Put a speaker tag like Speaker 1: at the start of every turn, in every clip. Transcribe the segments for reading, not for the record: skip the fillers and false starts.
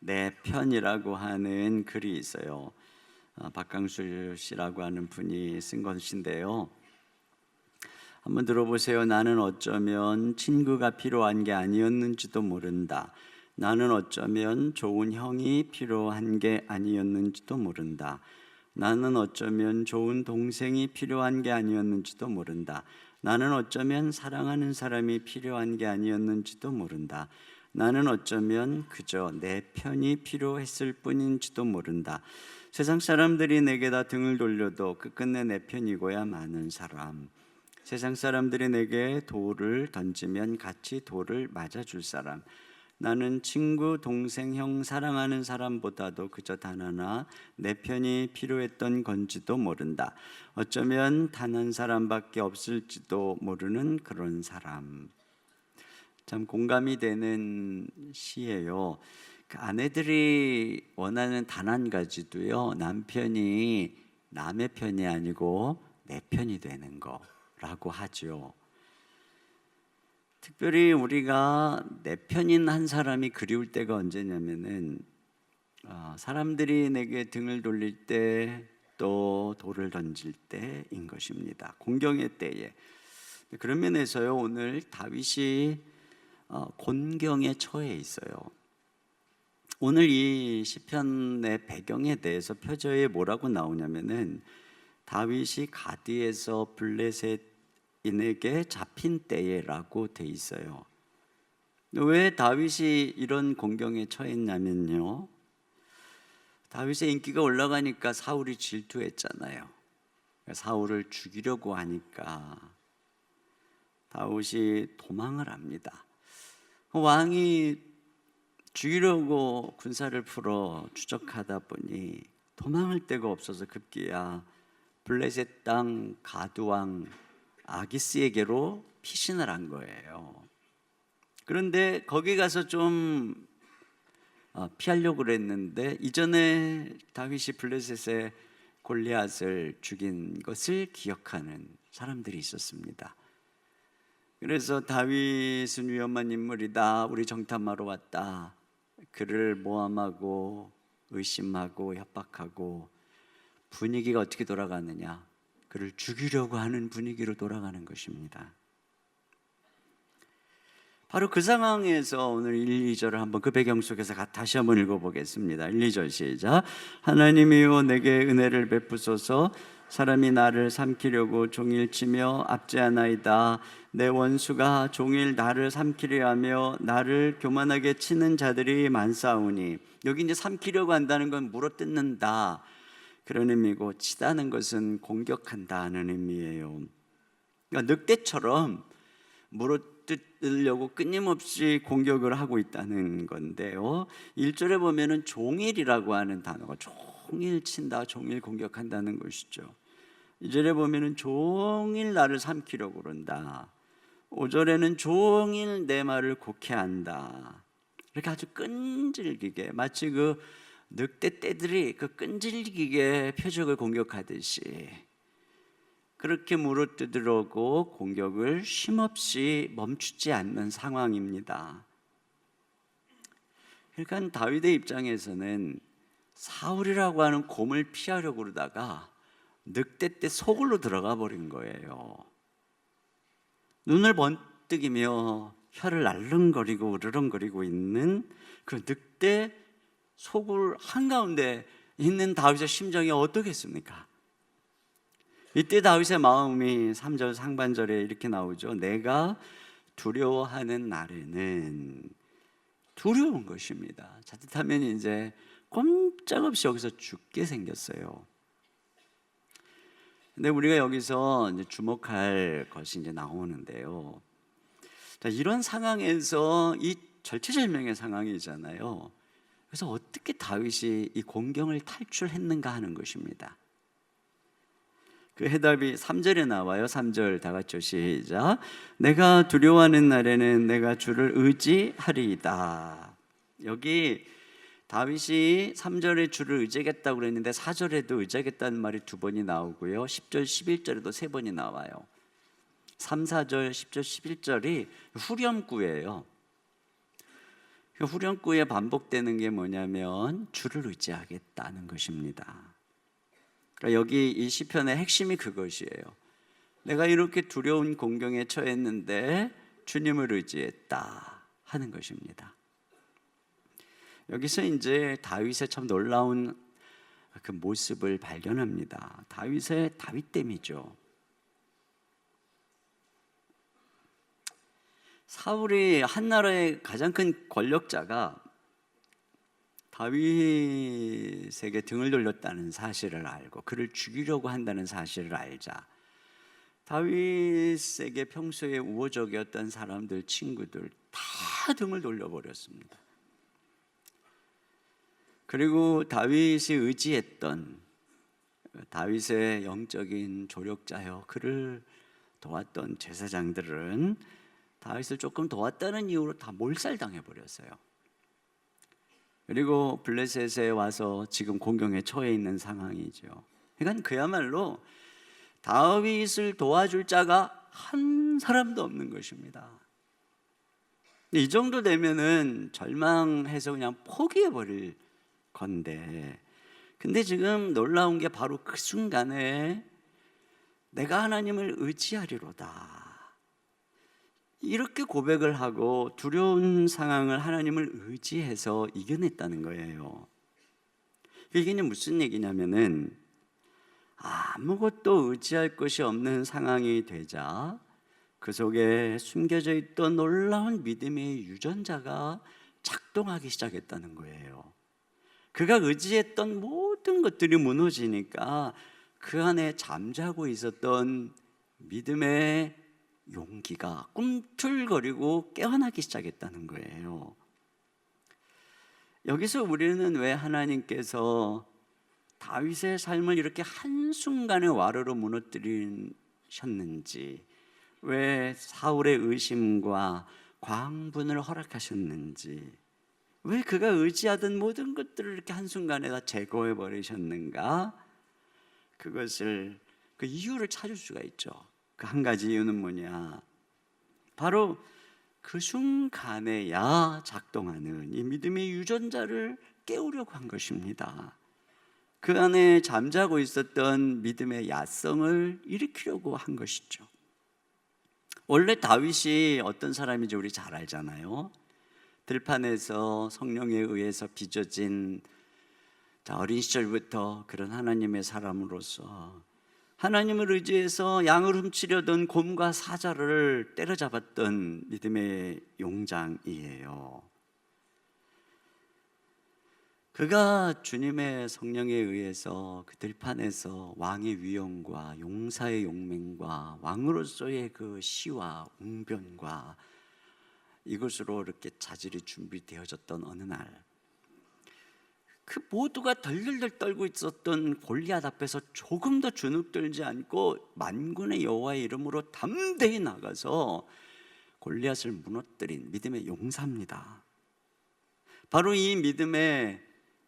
Speaker 1: 내 편이라고 하는 글이 있어요. 박강수 씨라고 하는 분이 쓴 것인데요. 한번 들어보세요. 나는 어쩌면 친구가 필요한 게 아니었는지도 모른다. 나는 어쩌면 좋은 형이 필요한 게 아니었는지도 모른다. 나는 어쩌면 좋은 동생이 필요한 게 아니었는지도 모른다. 나는 어쩌면 사랑하는 사람이 필요한 게 아니었는지도 모른다. 나는 어쩌면 그저 내 편이 필요했을 뿐인지도 모른다. 세상 사람들이 내게 다 등을 돌려도 끝끝내 내 편이고야 마는 사람. 세상 사람들이 내게 돌을 던지면 같이 돌을 맞아줄 사람. 나는 친구, 동생, 형, 사랑하는 사람보다도 그저 단 하나 내 편이 필요했던 건지도 모른다. 어쩌면 단 한 사람밖에 없을지도 모르는 그런 사람. 참 공감이 되는 시예요. 그 아내들이 원하는 단 한 가지도요, 남편이 남의 편이 아니고 내 편이 되는 거라고 하죠. 특별히 우리가 내 편인 한 사람이 그리울 때가 언제냐면은 사람들이 내게 등을 돌릴 때, 또 돌을 던질 때인 것입니다. 공경의 때에. 그런 면에서요, 오늘 다윗이 곤경에 처해 있어요. 오늘 이 시편의 배경에 대해서 표저에 뭐라고 나오냐면은 다윗이 가드에서 블레셋인에게 잡힌 때에라고 돼 있어요. 왜 다윗이 이런 곤경에 처했냐면요, 다윗의 인기가 올라가니까 사울이 질투했잖아요. 사울을 죽이려고 하니까 다윗이 도망을 합니다. 왕이 죽이려고 군사를 풀어 추적하다 보니 도망할 데가 없어서 급기야 블레셋 땅 가드왕 아기스에게로 피신을 한 거예요. 그런데 거기 가서 좀 피하려고 그랬는데, 이전에 다윗이 블레셋의 골리앗을 죽인 것을 기억하는 사람들이 있었습니다. 그래서 다윗은 위험한 인물이다, 우리 정탐하러 왔다, 그를 모함하고 의심하고 협박하고, 분위기가 어떻게 돌아가느냐, 그를 죽이려고 하는 분위기로 돌아가는 것입니다. 바로 그 상황에서 오늘 1, 2절을 한번 그 배경 속에서 다시 한번 읽어보겠습니다. 1, 2절 시작. 하나님이여 내게 은혜를 베푸소서. 사람이 나를 삼키려고 종일 치며 압제하나이다. 내 원수가 종일 나를 삼키려 하며 나를 교만하게 치는 자들이 많사오니. 여기 이제 삼키려고 한다는 건 물어뜯는다 그런 의미고, 치다는 것은 공격한다는 의미예요. 그러니까 늑대처럼 물어뜯으려고 끊임없이 공격을 하고 있다는 건데요, 1절에 보면은 종일이라고 하는 단어가 종일 친다, 종일 공격한다는 것이죠. 2절에 보면은 종일 나를 삼키려고 그런다. 5절에는 종일 내 말을 곡해한다. 이렇게 아주 끈질기게, 마치 그 늑대 떼들이 그 끈질기게 표적을 공격하듯이 그렇게 물어뜯으려고 공격을 쉼없이 멈추지 않는 상황입니다. 그러니까 다윗의 입장에서는 사울이라고 하는 곰을 피하려고 그러다가 늑대 떼 속으로 들어가 버린 거예요. 눈을 번뜩이며 혀를 날름거리고 으르렁거리고 있는 그 늑대 속을 한가운데 있는 다윗의 심정이 어떻겠습니까? 이때 다윗의 마음이 3절 상반절에 이렇게 나오죠. 내가 두려워하는 날에는, 두려운 것입니다. 자칫하면 이제 꼼짝없이 여기서 죽게 생겼어요. 근데 우리가 여기서 이제 주목할 것이 이제 나오는데요. 자, 이런 상황에서 이 절체절명의 상황이잖아요. 그래서 어떻게 다윗이 이 곤경을 탈출했는가 하는 것입니다. 그 해답이 3절에 나와요. 3절 다 같이 시작. 내가 두려워하는 날에는 내가 주를 의지하리이다. 여기 다윗이 3절에 주를 의지하겠다고 그랬는데 4절에도 의지하겠다는 말이 2번이 나오고요, 10절, 11절에도 3번이 나와요. 3, 4절, 10절, 11절이 후렴구예요. 그 후렴구에 반복되는 게 뭐냐면 주를 의지하겠다는 것입니다. 그러니까 여기 이 시편의 핵심이 그것이에요. 내가 이렇게 두려운 공경에 처했는데 주님을 의지했다 하는 것입니다. 여기서 이제 다윗의 참 놀라운 그 모습을 발견합니다. 다윗의 다윗됨이죠. 사울이 한 나라의 가장 큰 권력자가 다윗에게 등을 돌렸다는 사실을 알고 그를 죽이려고 한다는 사실을 알자 다윗에게 평소에 우호적이었던 사람들, 친구들 다 등을 돌려버렸습니다. 그리고 다윗이 의지했던 다윗의 영적인 조력자여 그를 도왔던 제사장들은 다윗을 조금 도왔다는 이유로 다 몰살당해 버렸어요. 그리고 블레셋에 와서 지금 공경에 처해 있는 상황이죠. 그러니까 그야말로 다윗을 도와줄 자가 한 사람도 없는 것입니다. 이 정도 되면은 절망해서 그냥 포기해 버릴 건데, 근데 지금 놀라운 게 바로 그 순간에 내가 하나님을 의지하리로다 이렇게 고백을 하고 두려운 상황을 하나님을 의지해서 이겨냈다는 거예요. 이게 무슨 얘기냐면은 아무것도 의지할 것이 없는 상황이 되자 그 속에 숨겨져 있던 놀라운 믿음의 유전자가 작동하기 시작했다는 거예요. 그가 의지했던 모든 것들이 무너지니까 그 안에 잠자고 있었던 믿음의 용기가 꿈틀거리고 깨어나기 시작했다는 거예요. 여기서 우리는 왜 하나님께서 다윗의 삶을 이렇게 한순간에 와르르 무너뜨리셨는지, 왜 사울의 의심과 광분을 허락하셨는지, 왜 그가 의지하던 모든 것들을 이렇게 한순간에 다 제거해 버리셨는가? 그것을, 그 이유를 찾을 수가 있죠. 그 한 가지 이유는 뭐냐? 바로 그 순간에야 작동하는 이 믿음의 유전자를 깨우려고 한 것입니다. 그 안에 잠자고 있었던 믿음의 야성을 일으키려고 한 것이죠. 원래 다윗이 어떤 사람인지 우리 잘 알잖아요. 들판에서 성령에 의해서 빚어진 어린 시절부터 그런 하나님의 사람으로서 하나님을 의지해서 양을 훔치려던 곰과 사자를 때려잡았던 믿음의 용장이에요. 그가 주님의 성령에 의해서 그 들판에서 왕의 위엄과 용사의 용맹과 왕으로서의 그 시와 웅변과 이것으로 이렇게 자질이 준비되어졌던 어느 날, 그 모두가 덜덜덜 떨고 있었던 골리앗 앞에서 조금 더 주눅들지 않고 만군의 여호와의 이름으로 담대히 나가서 골리앗을 무너뜨린 믿음의 용사입니다. 바로 이 믿음의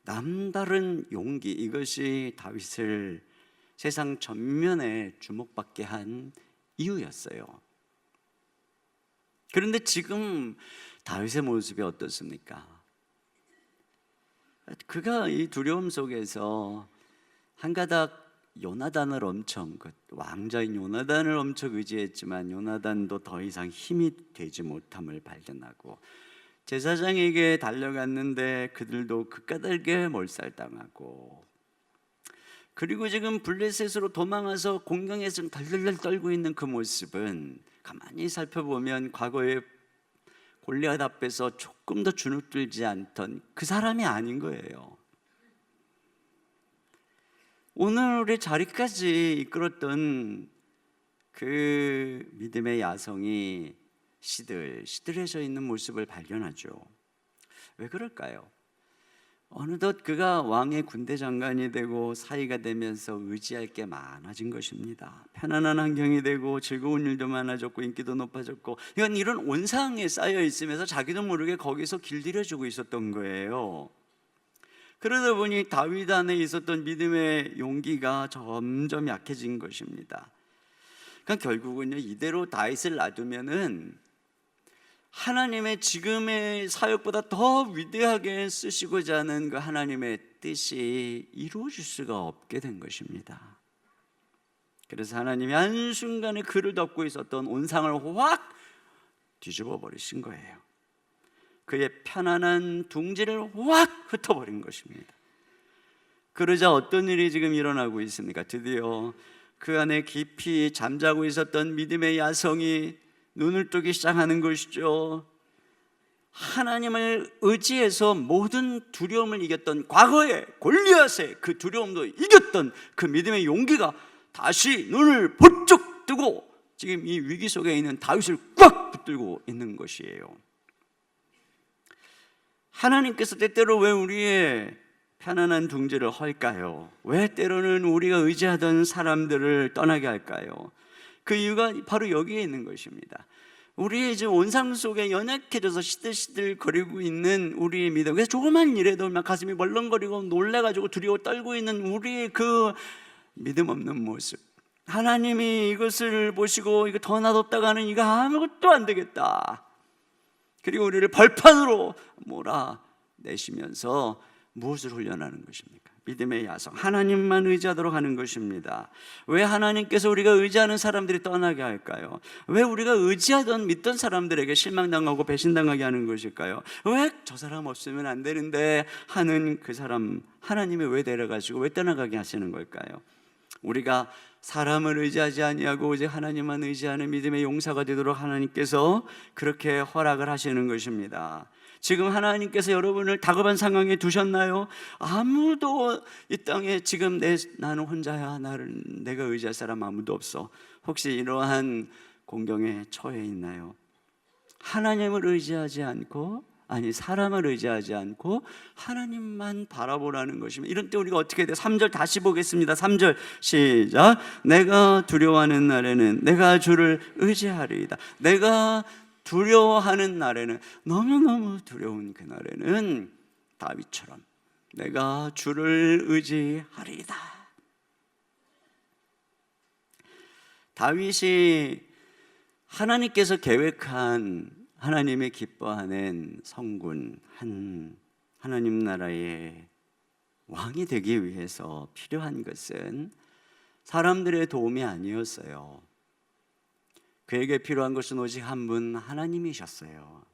Speaker 1: 남다른 용기, 이것이 다윗을 세상 전면에 주목받게 한 이유였어요. 그런데 지금 다윗의 모습이 어떻습니까? 그가 이 두려움 속에서 한 가닥 요나단을 엄청, 그 왕자인 요나단을 엄청 의지했지만 요나단도 더 이상 힘이 되지 못함을 발견하고, 제사장에게 달려갔는데 그들도 그 까닭에 몰살당하고, 그리고 지금 블레셋으로 도망와서 공경에서 덜덜덜 떨고 있는 그 모습은 가만히 살펴보면 과거에 골리앗 앞에서 조금 더 주눅들지 않던 그 사람이 아닌 거예요. 오늘의 자리까지 이끌었던 그 믿음의 야성이 시들해져 있는 모습을 발견하죠. 왜 그럴까요? 어느덧 그가 왕의 군대 장관이 되고 사위가 되면서 의지할 게 많아진 것입니다. 편안한 환경이 되고 즐거운 일도 많아졌고 인기도 높아졌고, 이건 이런 온상에 쌓여 있으면서 자기도 모르게 거기서 길들여지고 있었던 거예요. 그러다 보니 다윗 안에 있었던 믿음의 용기가 점점 약해진 것입니다. 그러니까 결국은요, 이대로 다윗을 놔두면은 하나님의 지금의 사역보다 더 위대하게 쓰시고자 하는 그 하나님의 뜻이 이루어질 수가 없게 된 것입니다. 그래서 하나님이 한순간에 그를 덮고 있었던 온상을 확 뒤집어 버리신 거예요. 그의 편안한 둥지를 확 흩어버린 것입니다. 그러자 어떤 일이 지금 일어나고 있습니까? 드디어 그 안에 깊이 잠자고 있었던 믿음의 야성이 눈을 뜨기 시작하는 것이죠. 하나님을 의지해서 모든 두려움을 이겼던 과거의 골리앗의 그 두려움도 이겼던 그 믿음의 용기가 다시 눈을 번쩍 뜨고 지금 이 위기 속에 있는 다윗을 꽉 붙들고 있는 것이에요. 하나님께서 때때로 왜 우리의 편안한 둥지를 헐까요? 왜 때로는 우리가 의지하던 사람들을 떠나게 할까요? 그 이유가 바로 여기에 있는 것입니다. 우리의 이제 온상 속에 연약해져서 시들시들 거리고 있는 우리의 믿음, 그래서 조그만 일에도 막 가슴이 벌렁거리고 놀래가지고 두려워 떨고 있는 우리의 그 믿음 없는 모습, 하나님이 이것을 보시고 이거 더 놔뒀다가 하는 이거 아무것도 안 되겠다, 그리고 우리를 벌판으로 몰아내시면서 무엇을 훈련하는 것입니까? 믿음의 야성, 하나님만 의지하도록 하는 것입니다. 왜 하나님께서 우리가 의지하는 사람들이 떠나게 할까요? 왜 우리가 의지하던 믿던 사람들에게 실망당하고 배신당하게 하는 것일까요? 왜 저 사람 없으면 안 되는데 하는 그 사람 하나님이 왜 데려가시고 왜 떠나가게 하시는 걸까요? 우리가 사람을 의지하지 아니하고 오직 하나님만 의지하는 믿음의 용사가 되도록 하나님께서 그렇게 허락을 하시는 것입니다. 지금 하나님께서 여러분을 다급한 상황에 두셨나요? 아무도 이 땅에 지금 나는 혼자야, 내가 의지할 사람 아무도 없어. 혹시 이러한 공경에 처해 있나요? 하나님을 의지하지 않고, 아니 사람을 의지하지 않고 하나님만 바라보라는 것입니다. 이런 때 우리가 어떻게 돼요? 3절 다시 보겠습니다. 3절 시작. 내가 두려워하는 날에는 내가 주를 의지하리이다. 내가 두려워하는 날에는, 너무너무 두려운 그 날에는 다윗처럼 내가 주를 의지하리이다. 다윗이 하나님께서 계획한, 하나님의 기뻐하는 성군, 하나님 나라의 왕이 되기 위해서 필요한 것은 사람들의 도움이 아니었어요. 그에게 필요한 것은 오직 한 분, 하나님이셨어요.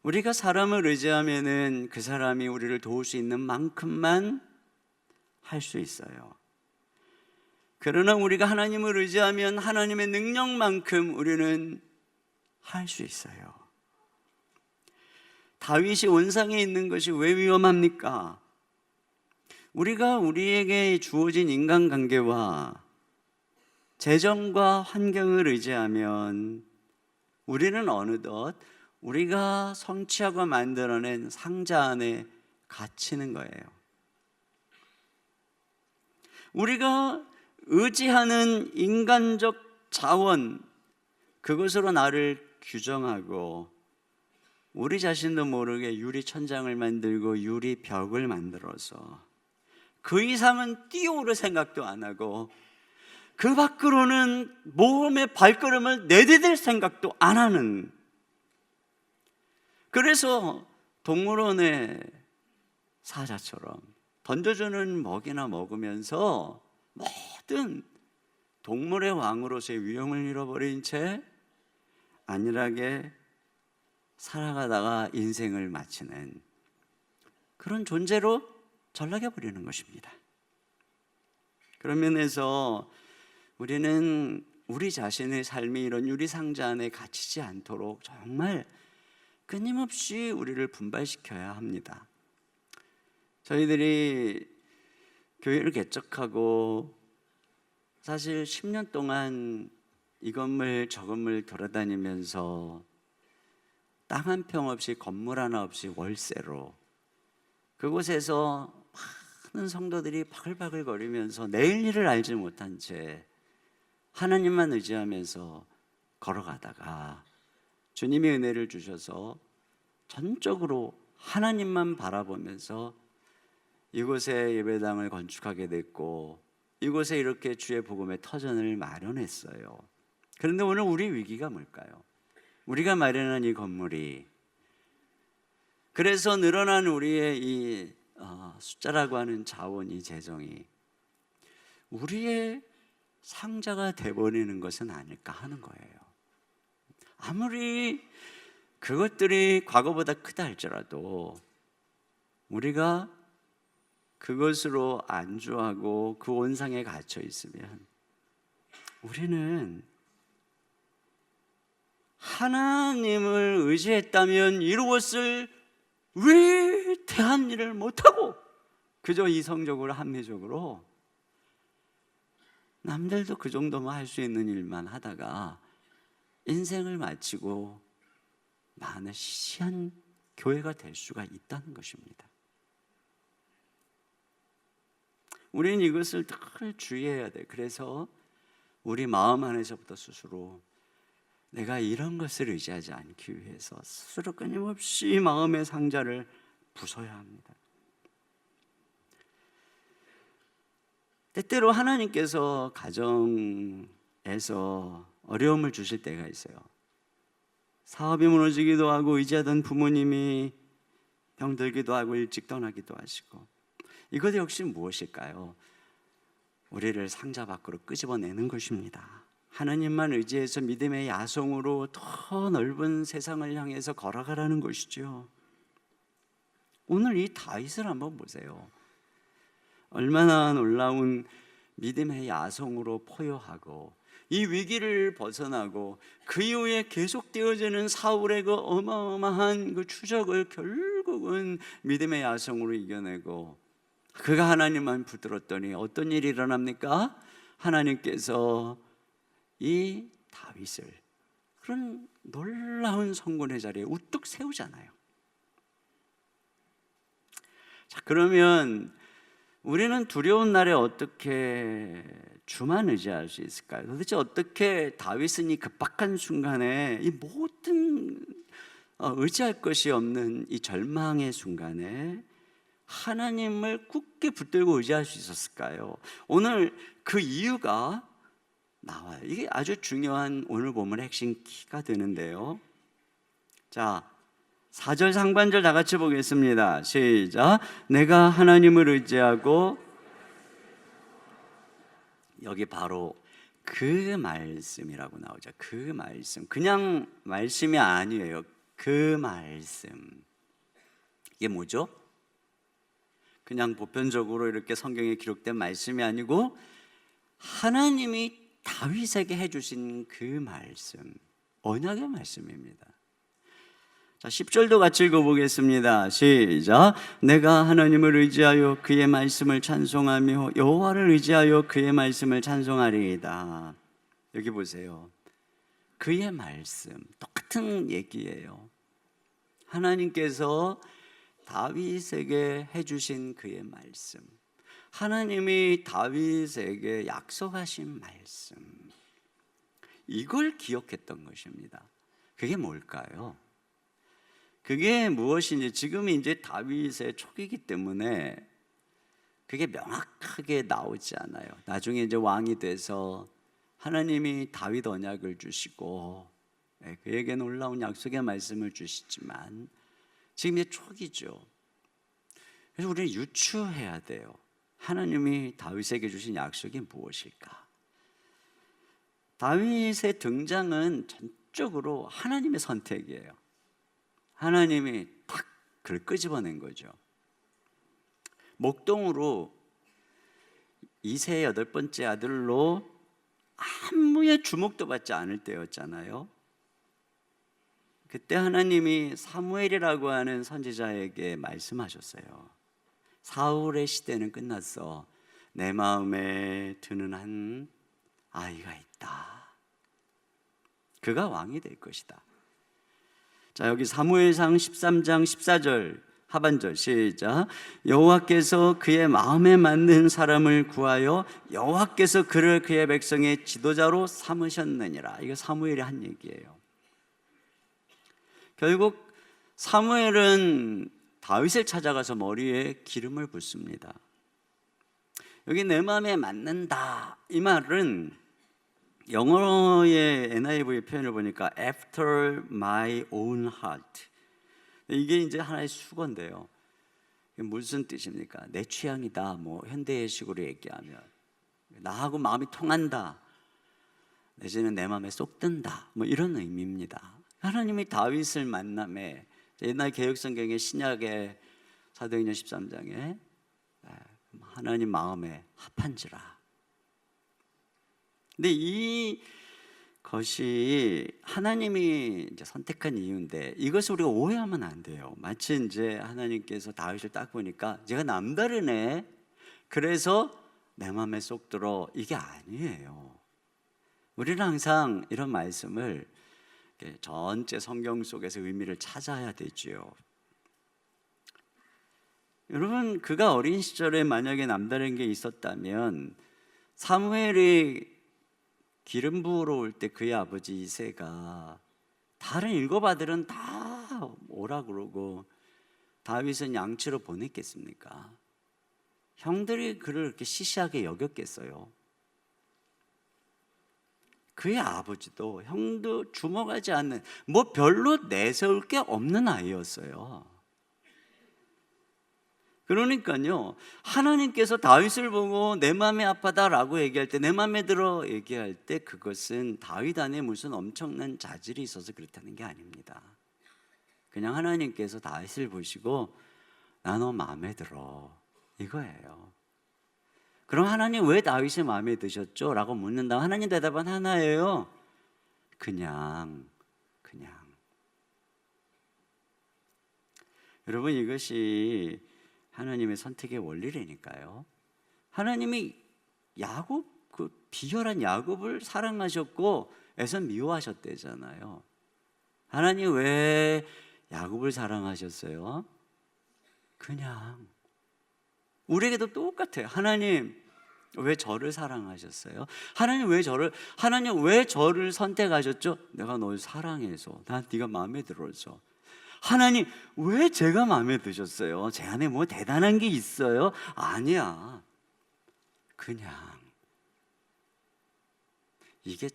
Speaker 1: 우리가 사람을 의지하면은 그 사람이 우리를 도울 수 있는 만큼만 할 수 있어요. 그러나 우리가 하나님을 의지하면 하나님의 능력만큼 우리는 할 수 있어요. 다윗이 온상에 있는 것이 왜 위험합니까? 우리가 우리에게 주어진 인간관계와 재정과 환경을 의지하면 우리는 어느덧 우리가 성취하고 만들어낸 상자 안에 갇히는 거예요. 우리가 의지하는 인간적 자원, 그것으로 나를 규정하고 우리 자신도 모르게 유리천장을 만들고 유리벽을 만들어서 그 이상은 뛰어오를 생각도 안 하고 그 밖으로는 몸의 발걸음을 내디딜 생각도 안 하는, 그래서 동물원의 사자처럼 던져주는 먹이나 먹으면서 모든 동물의 왕으로서의 위엄을 잃어버린 채 안일하게 살아가다가 인생을 마치는 그런 존재로 전락해버리는 것입니다. 그런 면에서 우리는 우리 자신의 삶이 이런 유리상자 안에 갇히지 않도록 정말 끊임없이 우리를 분발시켜야 합니다. 저희들이 교회를 개척하고 사실 10년 동안 이 건물 저 건물 돌아다니면서 땅 한 평 없이, 건물 하나 없이 월세로 그곳에서 많은 성도들이 바글바글 거리면서 내일 일을 알지 못한 채 하나님만 의지하면서 걸어가다가 주님이 은혜를 주셔서 전적으로 하나님만 바라보면서 이곳에 예배당을 건축하게 됐고 이곳에 이렇게 주의 복음의 터전을 마련했어요. 그런데 오늘 우리 위기가 뭘까요? 우리가 마련한 이 건물이, 그래서 늘어난 우리의 이 숫자라고 하는 자원이, 재정이 우리의 상자가 돼버리는 것은 아닐까 하는 거예요. 아무리 그것들이 과거보다 크다 할지라도 우리가 그것으로 안주하고 그 온상에 갇혀 있으면 우리는 하나님을 의지했다면 이루었을 위대한 일을 못하고 그저 이성적으로 합리적으로 남들도 그 정도만 할 수 있는 일만 하다가 인생을 마치고 많은 시시한 교회가 될 수가 있다는 것입니다. 우리는 이것을 늘 주의해야 돼. 그래서 우리 마음 안에서부터 스스로 내가 이런 것을 의지하지 않기 위해서 스스로 끊임없이 마음의 상자를 부숴야 합니다. 때때로 하나님께서 가정에서 어려움을 주실 때가 있어요. 사업이 무너지기도 하고 의지하던 부모님이 병들기도 하고 일찍 떠나기도 하시고, 이것 역시 무엇일까요? 우리를 상자 밖으로 끄집어내는 것입니다. 하나님만 의지해서 믿음의 야성으로 더 넓은 세상을 향해서 걸어가라는 것이죠. 오늘 이 다윗을 한번 보세요. 얼마나 놀라운 믿음의 야성으로 포효하고 이 위기를 벗어나고 그 이후에 계속되어지는 사울의 그 어마어마한 그 추적을 결국은 믿음의 야성으로 이겨내고, 그가 하나님만 붙들었더니 어떤 일이 일어납니까? 하나님께서 이 다윗을 그런 놀라운 성군의 자리에 우뚝 세우잖아요. 자, 그러면 우리는 두려운 날에 어떻게 주만 의지할 수 있을까요? 도대체 어떻게 다윗은 이 급박한 순간에 이 모든 의지할 것이 없는 이 절망의 순간에 하나님을 굳게 붙들고 의지할 수 있었을까요? 오늘 그 이유가 나와요. 이게 아주 중요한 오늘 본문의 핵심 키가 되는데요. 자, 4절 상반절 다 같이 보겠습니다. 시작. 내가 하나님을 의지하고, 여기 바로 그 말씀이라고 나오죠. 그 말씀, 그냥 말씀이 아니에요. 그 말씀. 이게 뭐죠? 그냥 보편적으로 이렇게 성경에 기록된 말씀이 아니고 하나님이 다윗에게 해주신 그 말씀, 언약의 말씀입니다. 자, 10절도 같이 읽어보겠습니다. 시작. 내가 하나님을 의지하여 그의 말씀을 찬송하며 여호와를 의지하여 그의 말씀을 찬송하리이다. 여기 보세요. 그의 말씀, 똑같은 얘기예요. 하나님께서 다윗에게 해주신 그의 말씀, 하나님이 다윗에게 약속하신 말씀, 이걸 기억했던 것입니다. 그게 뭘까요? 그게 무엇인지, 지금이 이제 다윗의 초기이기 때문에 그게 명확하게 나오지 않아요. 나중에 이제 왕이 돼서 하나님이 다윗 언약을 주시고 그에게 놀라운 약속의 말씀을 주시지만 지금 이제 초기죠. 그래서 우리는 유추해야 돼요. 하나님이 다윗에게 주신 약속이 무엇일까? 다윗의 등장은 전적으로 하나님의 선택이에요. 하나님이 탁 그를 끄집어낸 거죠. 목동으로 이세의 8번째 아들로 아무의 주목도 받지 않을 때였잖아요. 그때 하나님이 사무엘이라고 하는 선지자에게 말씀하셨어요. 사울의 시대는 끝났어. 내 마음에 드는 한 아이가 있다. 그가 왕이 될 것이다. 자, 여기 사무엘상 13장 14절 하반절 시작. 여호와께서 그의 마음에 맞는 사람을 구하여 여호와께서 그를 그의 백성의 지도자로 삼으셨느니라. 이거 사무엘이 한 얘기예요. 결국 사무엘은 다윗을 찾아가서 머리에 기름을 붓습니다. 여기 내 마음에 맞는다, 이 말은 영어의 NIV 표현을 보니까 After my own heart. 이게 이제 하나의 수건인데요. 이게 무슨 뜻입니까? 내 취향이다. 뭐 현대식으로 얘기하면 나하고 마음이 통한다. 내지는 내 마음에 쏙 든다. 뭐 이런 의미입니다. 하나님이 다윗을 만남에 옛날 개혁성경의 신약의 사도행전 13장에 하나님 마음에 합한지라. 근데 이 것이 하나님이 이제 선택한 이유인데 이것을 우리가 오해하면 안 돼요. 마치 이제 하나님께서 다윗을 딱 보니까 제가 남다르네. 그래서 내 마음에 쏙 들어. 이게 아니에요. 우리는 항상 이런 말씀을 전체 성경 속에서 의미를 찾아야 되지요. 여러분, 그가 어린 시절에 만약에 남다른 게 있었다면 사무엘이 기름 부으러 올 때 그의 아버지 이새가 다른 일곱 아들은 다 오라 그러고 다윗은 양치로 보냈겠습니까? 형들이 그를 그렇게 시시하게 여겼겠어요? 그의 아버지도 형도 주목하지 않는 뭐 별로 내세울 게 없는 아이였어요. 그러니까요, 하나님께서 다윗을 보고 내 마음이 아파다라고 얘기할 때, 내 마음에 들어 얘기할 때 그것은 다윗 안에 무슨 엄청난 자질이 있어서 그렇다는 게 아닙니다. 그냥 하나님께서 다윗을 보시고 나 너 마음에 들어 이거예요. 그럼 하나님 왜 다윗이 마음에 드셨죠? 라고 묻는다. 하나님 대답은 하나예요. 그냥. 여러분, 이것이 하나님의 선택의 원리라니까요. 하나님이 야곱, 그 비열한 야곱을 사랑하셨고 에서 미워하셨대잖아요. 하나님 왜 야곱을 사랑하셨어요? 그냥. 우리에게도 똑같아요. 하나님 왜 저를 사랑하셨어요? 하나님 왜 저를 선택하셨죠? 내가 널 사랑해서, 난 네가 마음에 들어서. 하나님 왜 제가 마음에 드셨어요? 제 안에 뭐 대단한 게 있어요? 아니야. 그냥. 이게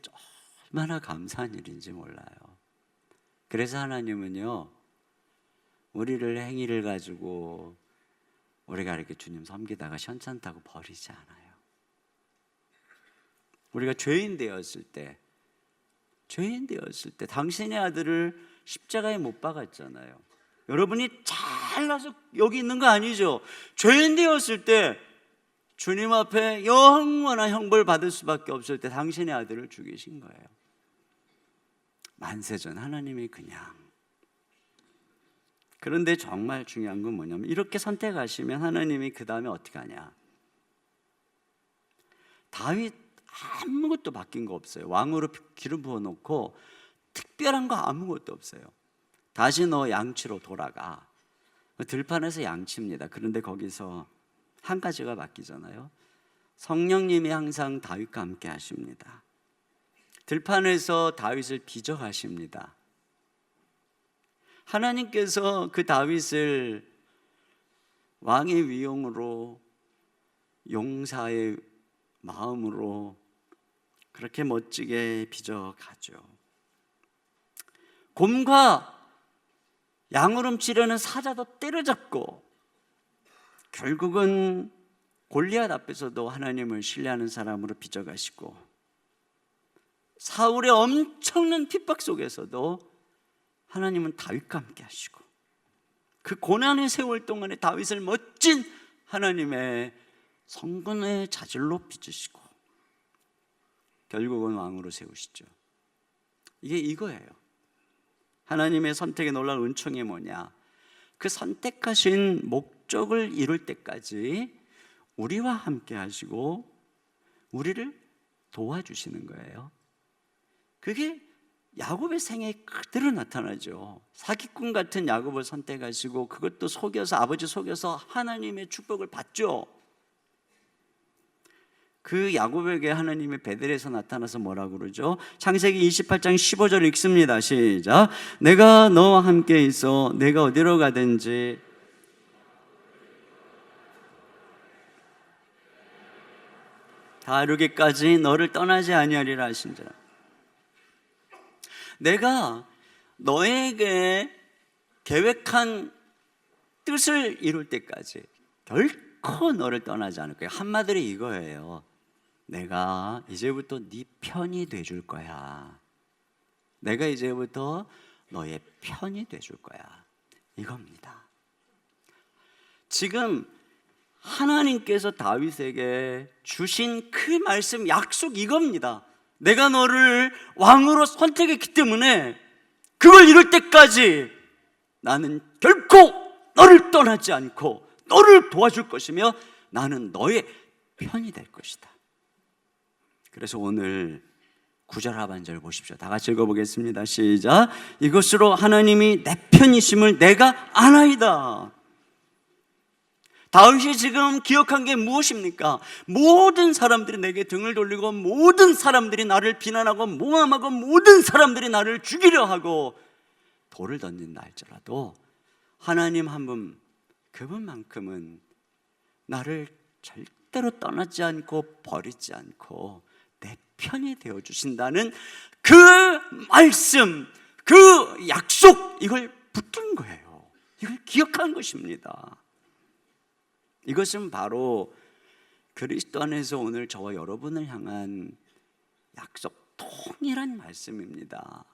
Speaker 1: 얼마나 감사한 일인지 몰라요. 그래서 하나님은요, 우리를 행위를 가지고 우리가 이렇게 주님 섬기다가 현찮다고 버리지 않아요. 우리가 죄인 되었을 때 당신의 아들을 십자가에 못 박았잖아요. 여러분이 잘나서 여기 있는 거 아니죠? 죄인 되었을 때 주님 앞에 영원한 형벌 받을 수밖에 없을 때 당신의 아들을 죽이신 거예요. 만세전 하나님이 그냥. 그런데 정말 중요한 건 뭐냐면 이렇게 선택하시면 하나님이 그 다음에 어떻게 하냐. 다윗 아무것도 바뀐 거 없어요. 왕으로 기름 부어놓고 특별한 거 아무것도 없어요. 다시 너 양치로 돌아가. 들판에서 양치입니다. 그런데 거기서 한 가지가 바뀌잖아요. 성령님이 항상 다윗과 함께 하십니다. 들판에서 다윗을 빚어가십니다. 하나님께서 그 다윗을 왕의 위용으로, 용사의 마음으로 그렇게 멋지게 빚어가죠. 곰과 양을 치려는 사자도 때려잡고 결국은 골리앗 앞에서도 하나님을 신뢰하는 사람으로 빚어가시고, 사울의 엄청난 핍박 속에서도 하나님은 다윗과 함께 하시고, 그 고난의 세월 동안에 다윗을 멋진 하나님의 성군의 자질로 빚으시고 결국은 왕으로 세우시죠. 이게 이거예요. 하나님의 선택의 놀라운 은총이 뭐냐? 그 선택하신 목적을 이룰 때까지 우리와 함께 하시고 우리를 도와주시는 거예요. 그게 야곱의 생애에 그대로 나타나죠. 사기꾼 같은 야곱을 선택하시고 그것도 속여서, 아버지 속여서 하나님의 축복을 받죠. 그 야곱에게 하나님이 베델에서 나타나서 뭐라고 그러죠? 창세기 28장 15절 읽습니다. 시작. 내가 너와 함께 있어 내가 어디로 가든지 다 이루기까지 너를 떠나지 아니하리라 하신지라. 내가 너에게 계획한 뜻을 이룰 때까지 결코 너를 떠나지 않을 거야. 한마디로 이거예요. 내가 이제부터 네 편이 돼줄 거야. 내가 이제부터 너의 편이 돼줄 거야. 이겁니다. 지금 하나님께서 다윗에게 주신 그 말씀, 약속 이겁니다. 내가 너를 왕으로 선택했기 때문에 그걸 이룰 때까지 나는 결코 너를 떠나지 않고 너를 도와줄 것이며 나는 너의 편이 될 것이다. 그래서 오늘 9절 하반절 보십시오. 다 같이 읽어보겠습니다. 시작. 이것으로 하나님이 내 편이심을 내가 아나이다. 다윗이 지금 기억한 게 무엇입니까? 모든 사람들이 내게 등을 돌리고 모든 사람들이 나를 비난하고 모함하고 모든 사람들이 나를 죽이려 하고 돌을 던진다 할지라도 하나님 한 분, 그분만큼은 나를 절대로 떠나지 않고 버리지 않고 내 편이 되어주신다는 그 말씀, 그 약속, 이걸 붙든 거예요. 이걸 기억한 것입니다. 이것은 바로 그리스도 안에서 오늘 저와 여러분을 향한 약속, 통일한 말씀입니다.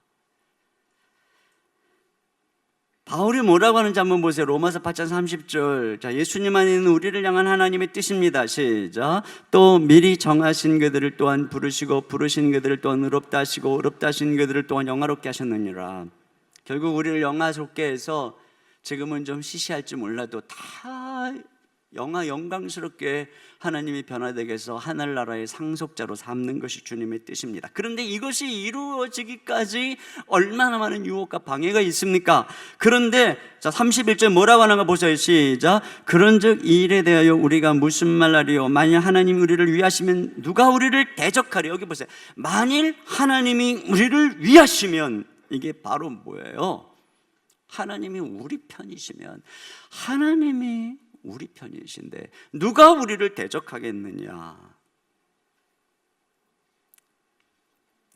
Speaker 1: 바울이 뭐라고 하는지 한번 보세요. 로마서 8장 30절. 자, 예수님 안에 있는 우리를 향한 하나님의 뜻입니다. 시작. 또 미리 정하신 그들을 또한 부르시고 부르신 그들을 또한 의롭다 하시고 의롭다 하신 그들을 또한 영화롭게 하셨느니라. 결국 우리를 영화롭게 해서 지금은 좀 시시할지 몰라도 다 영광스럽게 하나님이 변화되게 해서 하늘나라의 상속자로 삼는 것이 주님의 뜻입니다. 그런데 이것이 이루어지기까지 얼마나 많은 유혹과 방해가 있습니까? 그런데 자 31절 뭐라고 하는가 보세요. 시작. 그런즉 이 일에 대하여 우리가 무슨 말하리요? 만일 하나님이 우리를 위하시면 누가 우리를 대적하리요? 여기 보세요. 만일 하나님이 우리를 위하시면, 이게 바로 뭐예요? 하나님이 우리 편이시면, 하나님이 우리 편이신데 누가 우리를 대적하겠느냐?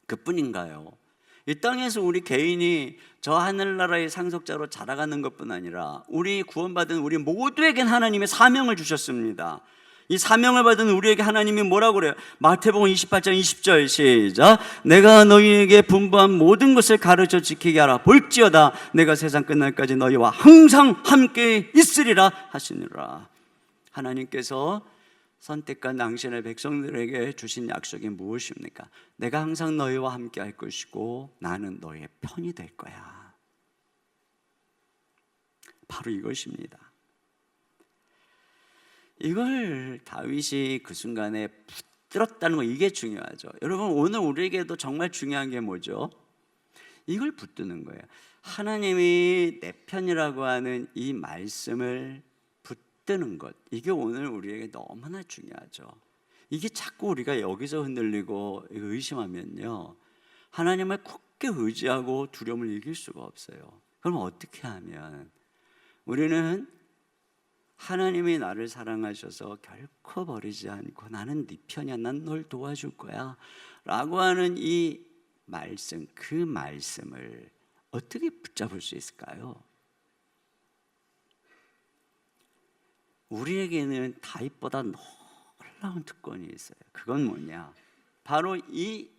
Speaker 1: 그뿐인가요? 이 땅에서 우리 개인이 저 하늘나라의 상속자로 자라가는 것뿐 아니라 우리 구원받은 우리 모두에겐 하나님의 사명을 주셨습니다. 이 사명을 받은 우리에게 하나님이 뭐라고 그래요? 마태복음 28장 20절 시작. 내가 너희에게 분부한 모든 것을 가르쳐 지키게 하라. 볼지어다 내가 세상 끝날까지 너희와 항상 함께 있으리라 하시니라. 하나님께서 선택한 당신의 백성들에게 주신 약속이 무엇입니까? 내가 항상 너희와 함께 할 것이고 나는 너희의 편이 될 거야. 바로 이것입니다. 이걸 다윗이 그 순간에 붙들었다는 거, 이게 중요하죠. 여러분, 오늘 우리에게도 정말 중요한 게 뭐죠? 이걸 붙드는 거예요. 하나님이 내 편이라고 하는 이 말씀을 붙드는 것, 이게 오늘 우리에게 너무나 중요하죠. 이게 자꾸 우리가 여기서 흔들리고 의심하면요, 하나님을 굳게 의지하고 두려움을 이길 수가 없어요. 그럼 어떻게 하면? 우리는 하나님이 나를 사랑하셔서 결코 버리지 않고 나는 네 편이야, 난 널 도와줄 거야 라고 하는 이 말씀, 그 말씀을 어떻게 붙잡을 수 있을까요? 우리에게는 다윗보다 놀라운 특권이 있어요. 그건 뭐냐? 바로 이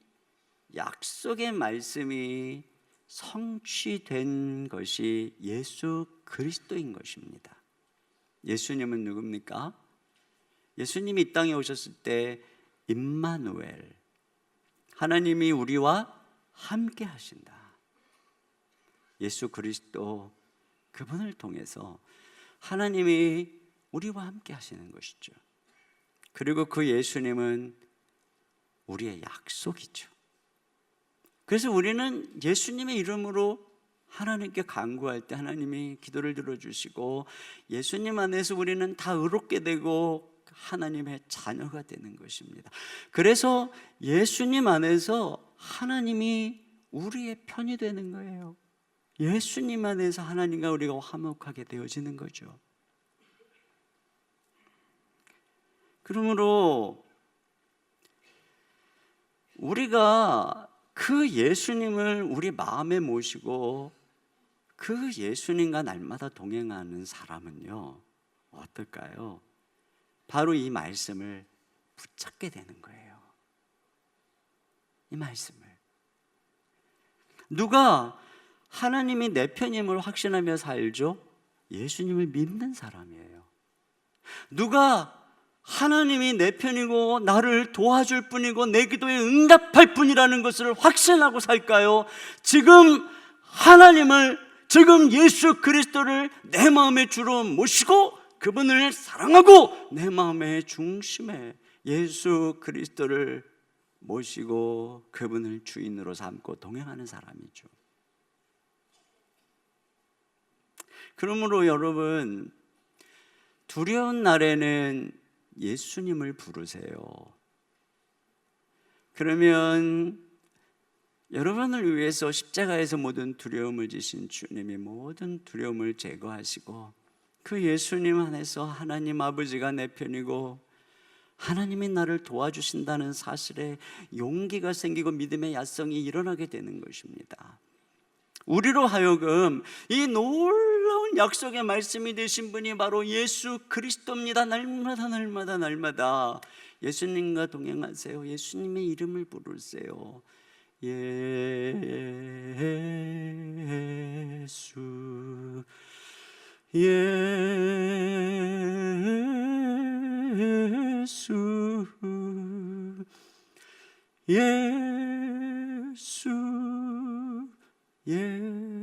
Speaker 1: 약속의 말씀이 성취된 것이 예수 그리스도인 것입니다. 예수님은 누굽니까? 예수님이 이 땅에 오셨을 때 임마누엘, 하나님이 우리와 함께 하신다. 예수 그리스도, 그분을 통해서 하나님이 우리와 함께 하시는 것이죠. 그리고 그 예수님은 우리의 약속이죠. 그래서 우리는 예수님의 이름으로 하나님께 간구할 때 하나님이 기도를 들어주시고 예수님 안에서 우리는 다 의롭게 되고 하나님의 자녀가 되는 것입니다. 그래서 예수님 안에서 하나님이 우리의 편이 되는 거예요. 예수님 안에서 하나님과 우리가 화목하게 되어지는 거죠. 그러므로 우리가 그 예수님을 우리 마음에 모시고 그 예수님과 날마다 동행하는 사람은요, 어떨까요? 바로 이 말씀을 붙잡게 되는 거예요. 이 말씀을. 누가 하나님이 내 편임을 확신하며 살죠? 예수님을 믿는 사람이에요. 누가 하나님이 내 편이고 나를 도와줄 뿐이고 내 기도에 응답할 뿐이라는 것을 확신하고 살까요? 지금 하나님을, 지금 예수 그리스도를 내 마음의 주로 모시고 그분을 사랑하고 내 마음의 중심에 예수 그리스도를 모시고 그분을 주인으로 삼고 동행하는 사람이죠. 그러므로 여러분, 두려운 날에는 예수님을 부르세요. 그러면 여러분을 위해서 십자가에서 모든 두려움을 지신 주님이 모든 두려움을 제거하시고 그 예수님 안에서 하나님 아버지가 내 편이고 하나님이 나를 도와주신다는 사실에 용기가 생기고 믿음의 야성이 일어나게 되는 것입니다. 우리로 하여금 이 놀라운 약속의 말씀이 되신 분이 바로 예수 그리스도입니다. 날마다 예수님과 동행하세요. 예수님의 이름을 부르세요. 예수, 예수, 예수, 예수,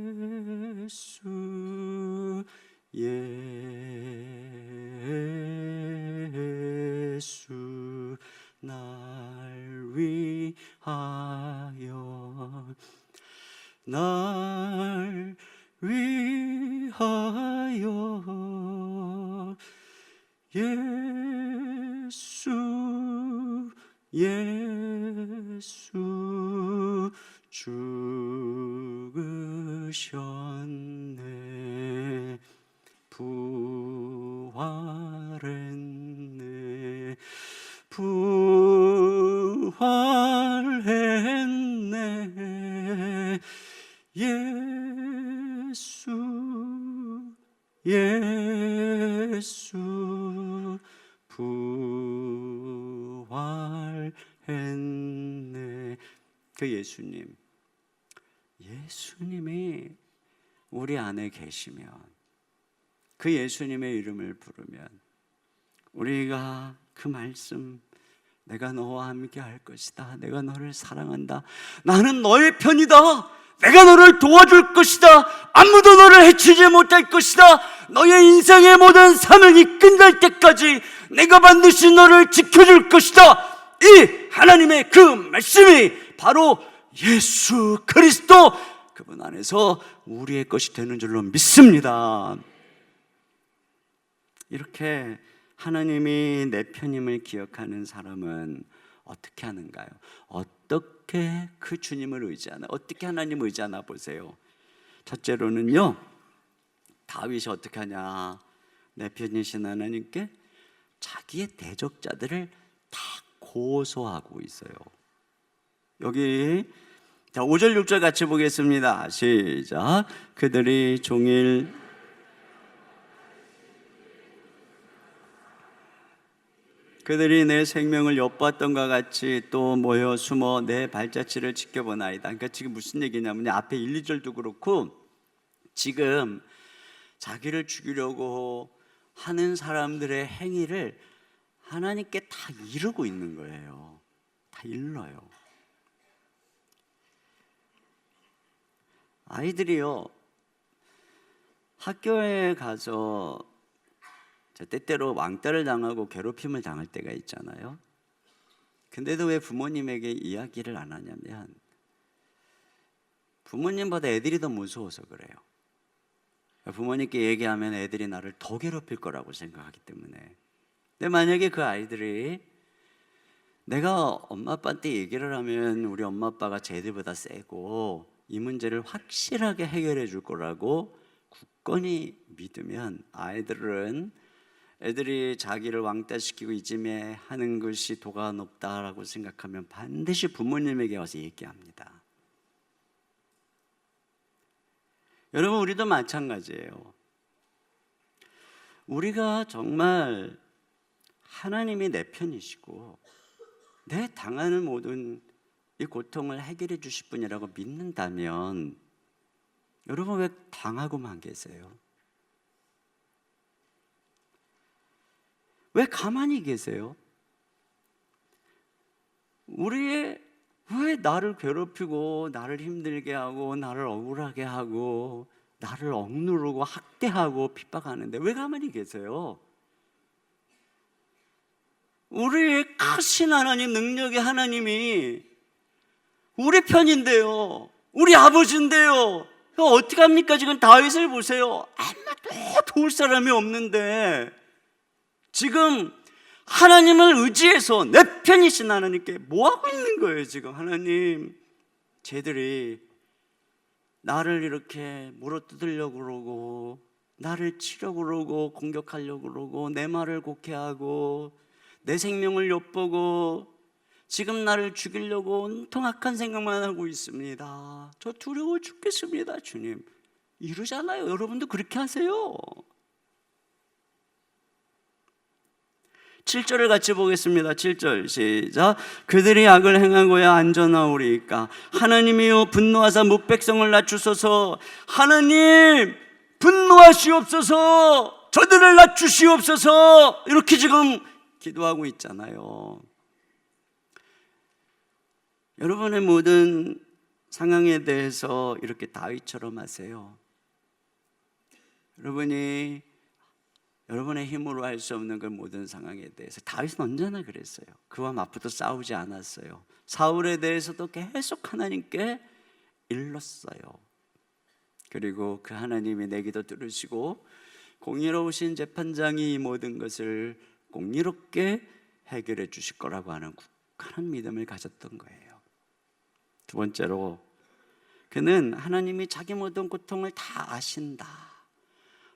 Speaker 1: 예수, 날 위하여, 날 위하여, 예수, 예수, 죽으셨네, 부활했네, 부활했네, 예수, 예수, 부활했네. 그 예수님이 우리 안에 계시면, 그 예수님의 이름을 부르면 우리가 그 말씀, 내가 너와 함께 할 것이다, 내가 너를 사랑한다, 나는 너의 편이다, 내가 너를 도와줄 것이다, 아무도 너를 해치지 못할 것이다, 너의 인생의 모든 사명이 끝날 때까지 내가 반드시 너를 지켜줄 것이다, 이 하나님의 그 말씀이 바로 예수 그리스도, 그분 안에서 우리의 것이 되는 줄로 믿습니다. 이렇게 하나님이 내 편임을 기억하는 사람은 어떻게 하는가요? 어떻게 그 주님을 의지하나? 어떻게 하나님을 의지하나 보세요. 첫째로는요, 다윗이 어떻게 하냐? 내 편이신 하나님께 자기의 대적자들을 다 고소하고 있어요. 여기 자 5절 6절 같이 보겠습니다. 시작. 그들이 종일 그들이 내 생명을 엿보았던가 같이 또 모여 숨어 내 발자취를 지켜보나이다. 그러니까 지금 무슨 얘기냐면 앞에 1, 2절도 그렇고 지금 자기를 죽이려고 하는 사람들의 행위를 하나님께 다 이루고 있는 거예요. 다 일러요. 아이들이요, 학교에 가서 때때로 왕따를 당하고 괴롭힘을 당할 때가 있잖아요. 근데도 왜 부모님에게 이야기를 안 하냐면 부모님보다 애들이 더 무서워서 그래요. 부모님께 얘기하면 애들이 나를 더 괴롭힐 거라고 생각하기 때문에. 근데 만약에 그 아이들이 내가 엄마 아빠한테 얘기를 하면 우리 엄마 아빠가 쟤들보다 세고 이 문제를 확실하게 해결해 줄 거라고 굳건히 믿으면 아이들은 애들이 자기를 왕따시키고 이쯤에 하는 것이 도가 높다라고 생각하면 반드시 부모님에게 와서 얘기합니다. 여러분, 우리도 마찬가지예요. 우리가 정말 하나님이 내 편이시고 내 당하는 모든 이 고통을 해결해 주실 분이라고 믿는다면 여러분, 왜 당하고만 계세요? 왜 가만히 계세요? 왜 나를 괴롭히고 나를 힘들게 하고 나를 억울하게 하고 나를 억누르고 학대하고 핍박하는데 왜 가만히 계세요? 우리의 크신 하나님, 능력의 하나님이 우리 편인데요, 우리 아버지인데요, 어떡합니까? 지금 다윗을 보세요. 아무도 도울 사람이 없는데 지금 하나님을 의지해서 내 편이신 하나님께 뭐하고 있는 거예요? 지금 하나님, 쟤들이 나를 이렇게 물어뜯으려고 그러고 나를 치려고 그러고 공격하려고 그러고 내 말을 곡해하고 내 생명을 엿보고 지금 나를 죽이려고 온통 악한 생각만 하고 있습니다. 저 두려워 죽겠습니다. 주님, 이러잖아요. 여러분도 그렇게 하세요. 7절을 같이 보겠습니다. 7절 시작. 그들이 악을 행하고야 안전하오리이까 하나님이여 분노하사 뭇백성을 낮추소서. 하나님 분노하시옵소서. 저들을 낮추시옵소서. 이렇게 지금 기도하고 있잖아요. 여러분의 모든 상황에 대해서 이렇게 다윗처럼 하세요. 여러분의 힘으로 할 수 없는 그 모든 상황에 대해서 다윗은 언제나 그랬어요. 그와 맞붙어 싸우지 않았어요. 사울에 대해서도 계속 하나님께 일렀어요. 그리고 그 하나님이 내 기도 들으시고 공의로우신 재판장이 이 모든 것을 공의롭게 해결해 주실 거라고 하는 굳건한 믿음을 가졌던 거예요. 두 번째로, 그는 하나님이 자기 모든 고통을 다 아신다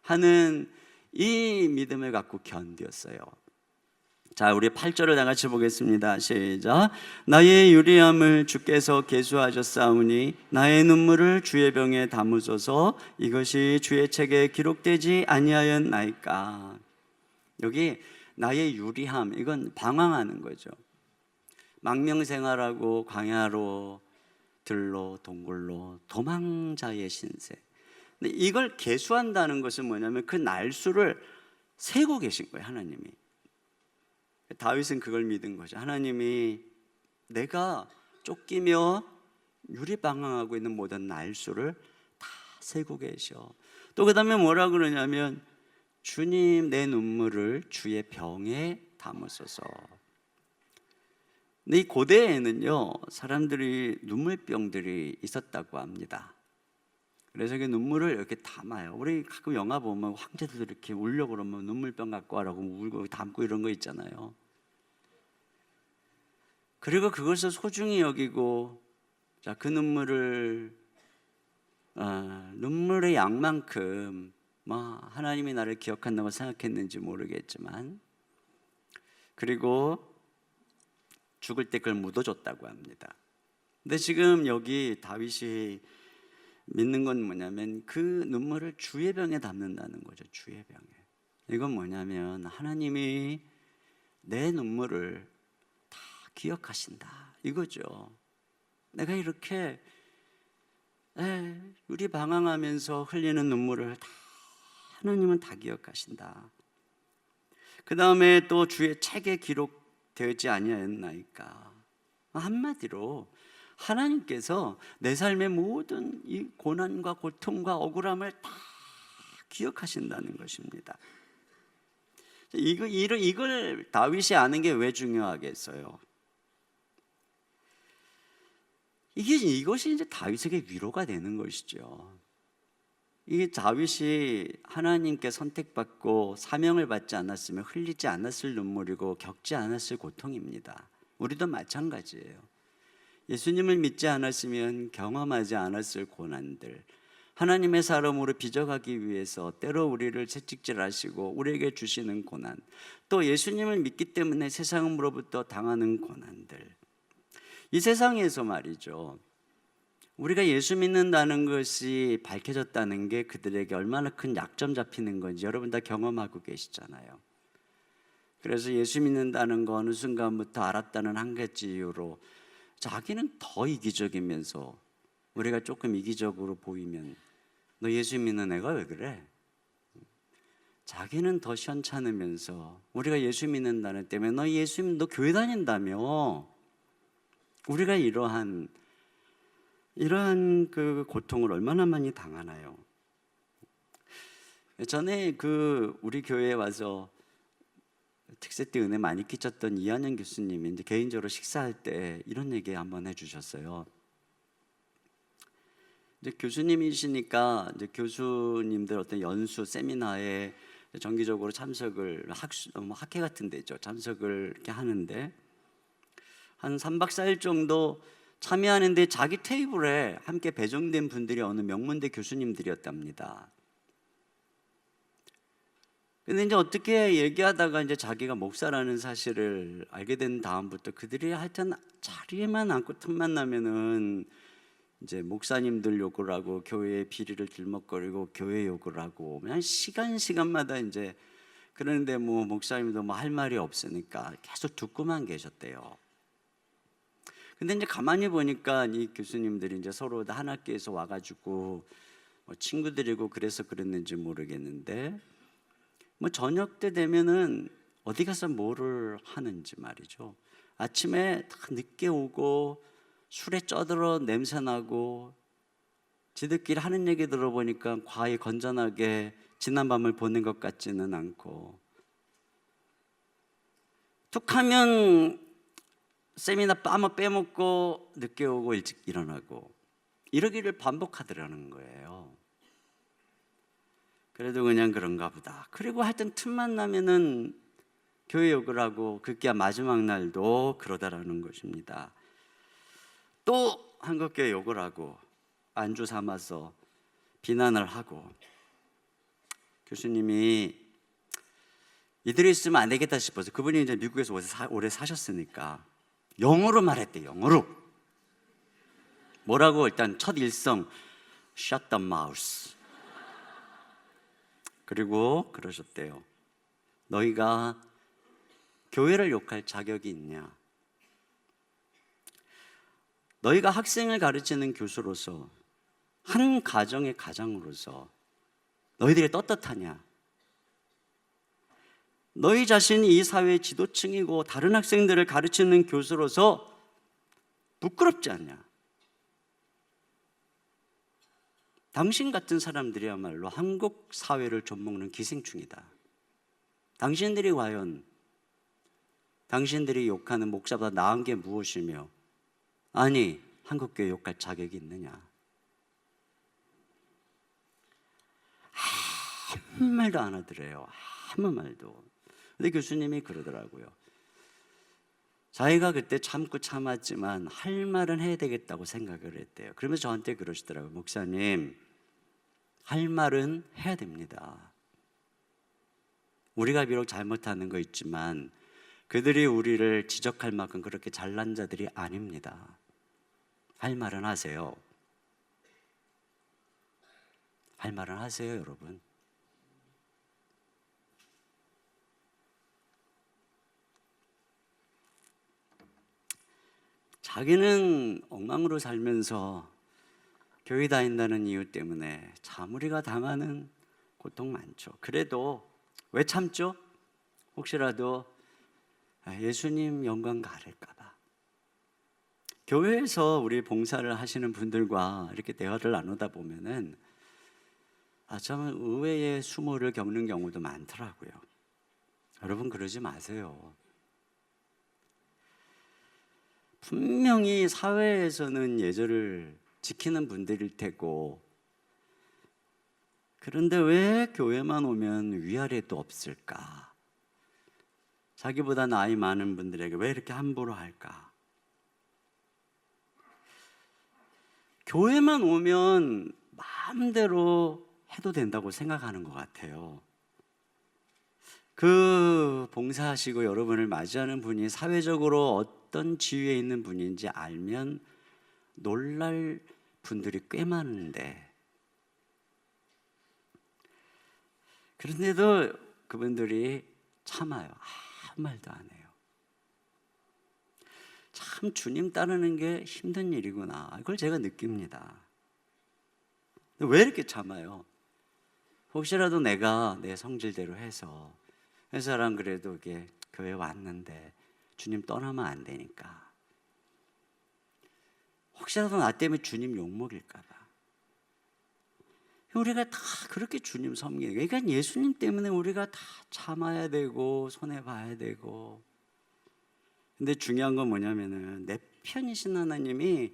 Speaker 1: 하는 이 믿음을 갖고 견뎠어요. 자, 우리 8절을 다 같이 보겠습니다. 시작. 나의 유리함을 주께서 계수하셨사오니 나의 눈물을 주의 병에 담으소서. 이것이 주의 책에 기록되지 아니하였나이까. 여기 나의 유리함, 이건 방황하는 거죠. 망명생활하고 광야로 들로 동굴로 도망자의 신세. 근데 이걸 계수한다는 것은 뭐냐면 그 날수를 세고 계신 거예요, 하나님이. 다윗은 그걸 믿은 거죠. 하나님이 내가 쫓기며 유리방황하고 있는 모든 날수를 다 세고 계셔. 또 그 다음에 뭐라 그러냐면 주님 내 눈물을 주의 병에 담으소서. 근데 이 고대에는요, 사람들이 눈물병들이 있었다고 합니다. 그래서 그 눈물을 이렇게 담아요. 우리 가끔 영화 보면 황제들 이렇게 울려고 그러면 눈물병 갖고 와라고 울고 담고 이런 거 있잖아요. 그리고 그것을 소중히 여기고, 자, 그 눈물을 눈물의 양만큼 하나님이 나를 기억한다고 생각했는지 모르겠지만, 그리고 죽을 때 그걸 묻어줬다고 합니다. 근데 지금 여기 다윗이 믿는 건 뭐냐면 그 눈물을 주의 병에 담는다는 거죠. 주의 병에. 이건 뭐냐면 하나님이 내 눈물을 다 기억하신다 이거죠. 내가 이렇게 우리 방황하면서 흘리는 눈물을 다 하나님은 다 기억하신다. 그 다음에 또 주의 책에 기록되지 아니하였나이까. 한마디로 하나님께서 내 삶의 모든 이 고난과 고통과 억울함을 다 기억하신다는 것입니다. 이걸 다윗이 아는 게 왜 중요하겠어요? 이것이 이제 다윗에게 위로가 되는 것이죠. 이게 다윗이 하나님께 선택받고 사명을 받지 않았으면 흘리지 않았을 눈물이고 겪지 않았을 고통입니다. 우리도 마찬가지예요. 예수님을 믿지 않았으면 경험하지 않았을 고난들, 하나님의 사람으로 빚어가기 위해서 때로 우리를 채찍질하시고 우리에게 주시는 고난, 또 예수님을 믿기 때문에 세상으로부터 당하는 고난들, 이 세상에서 말이죠, 우리가 예수 믿는다는 것이 밝혀졌다는 게 그들에게 얼마나 큰 약점 잡히는 건지 여러분 다 경험하고 계시잖아요. 그래서 예수 믿는다는 거 어느 순간부터 알았다는 한 가지 이유로 자기는 더 이기적이면서 우리가 조금 이기적으로 보이면 너 예수 믿는 애가 왜 그래? 자기는 더 시원찮으면서 우리가 예수 믿는다는 때문에 너 교회 다닌다며, 우리가 이러한 그 고통을 얼마나 많이 당하나요? 전에 우리 교회에 와서 특세 때 은혜 많이 끼쳤던 이한영 교수님이 이제 개인적으로 식사할 때 이런 얘기 한번 해주셨어요. 이제 교수님이시니까 이제 교수님들 어떤 연수 세미나에 정기적으로 참석을 학회 같은 데죠, 참석을 이렇게 하는데 한 3박 4일 정도 참여하는데 자기 테이블에 함께 배정된 분들이 어느 명문대 교수님들이었답니다. 근데 이제 어떻게 얘기하다가 이제 자기가 목사라는 사실을 알게 된 다음부터 그들이 하여튼 자리에만 앉고 틈만 나면은 이제 목사님들 욕을 하고 교회의 비리를 들먹거리고 교회 욕을 하고 그냥 시간마다 이제 그러는데 뭐 목사님도 뭐 할 말이 없으니까 계속 듣고만 계셨대요. 근데 이제 가만히 보니까 이 교수님들이 이제 서로 한 학교에서 와가지고 뭐 친구들이고 그래서 그랬는지 모르겠는데 뭐 저녁 때 되면은 어디 가서 뭐를 하는지 말이죠. 아침에 다 늦게 오고 술에 쪄들어 냄새나고 지들끼리 하는 얘기 들어보니까 과히 건전하게 지난 밤을 보낸 것 같지는 않고 툭하면 세미나 한번 빼먹고 늦게 오고 일찍 일어나고 이러기를 반복하더라는 거예요. 그래도 그냥 그런가 보다. 그리고 하여튼 틈만 나면은 교회 욕을 하고 그게 마지막 날도 그러다라는 것입니다. 또 한국교회 욕을 하고 안주 삼아서 비난을 하고 교수님이 이들이 있으면 안 되겠다 싶어서 그분이 이제 미국에서 오래 사셨으니까 영어로 말했대. 영어로 뭐라고? 일단 첫 일성 Shut the mouth. 그리고 그러셨대요. 너희가 교회를 욕할 자격이 있냐? 너희가 학생을 가르치는 교수로서 한 가정의 가장으로서 너희들이 떳떳하냐? 너희 자신이 이 사회의 지도층이고 다른 학생들을 가르치는 교수로서 부끄럽지 않냐? 당신 같은 사람들이야말로 한국 사회를 좀먹는 기생충이다. 당신들이 과연 당신들이 욕하는 목사보다 나은 게 무엇이며 아니 한국교회 욕할 자격이 있느냐? 아무 말도 안 하더래요. 아무 말도. 근데 교수님이 그러더라고요. 자기가 그때 참고 참았지만 할 말은 해야 되겠다고 생각을 했대요. 그러면서 저한테 그러시더라고요. 목사님, 할 말은 해야 됩니다. 우리가 비록 잘못하는 거 있지만 그들이 우리를 지적할 만큼 그렇게 잘난 자들이 아닙니다. 할 말은 하세요. 할 말은 하세요, 여러분. 자기는 엉망으로 살면서 교회 다닌다는 이유 때문에 참 우리가 당하는 고통 많죠. 그래도 왜 참죠? 혹시라도 예수님 영광 가릴까 봐. 교회에서 우리 봉사를 하시는 분들과 이렇게 대화를 나누다 보면은 참 의외의 수모를 겪는 경우도 많더라고요. 여러분 그러지 마세요. 분명히 사회에서는 예절을 지키는 분들일 테고 그런데 왜 교회만 오면 위아래도 없을까? 자기보다 나이 많은 분들에게 왜 이렇게 함부로 할까? 교회만 오면 마음대로 해도 된다고 생각하는 것 같아요. 그 봉사하시고 여러분을 맞이하는 분이 사회적으로 어떤 지위에 있는 분인지 알면 놀랄 분들이 꽤 많은데, 그런데도 그분들이 참아요. 아무 말도 안 해요. 참 주님 따르는 게 힘든 일이구나, 그걸 제가 느낍니다. 왜 이렇게 참아요? 혹시라도 내가 내 성질대로 해서 그 사람 그래도 이게 교회 왔는데 주님 떠나면 안 되니까, 혹시라도 나 때문에 주님 욕먹일까 봐 우리가 다 그렇게 주님 섬기는 거예요. 그러니까 예수님 때문에 우리가 다 참아야 되고 손해봐야 되고. 근데 중요한 건 뭐냐면은 내 편이신 하나님이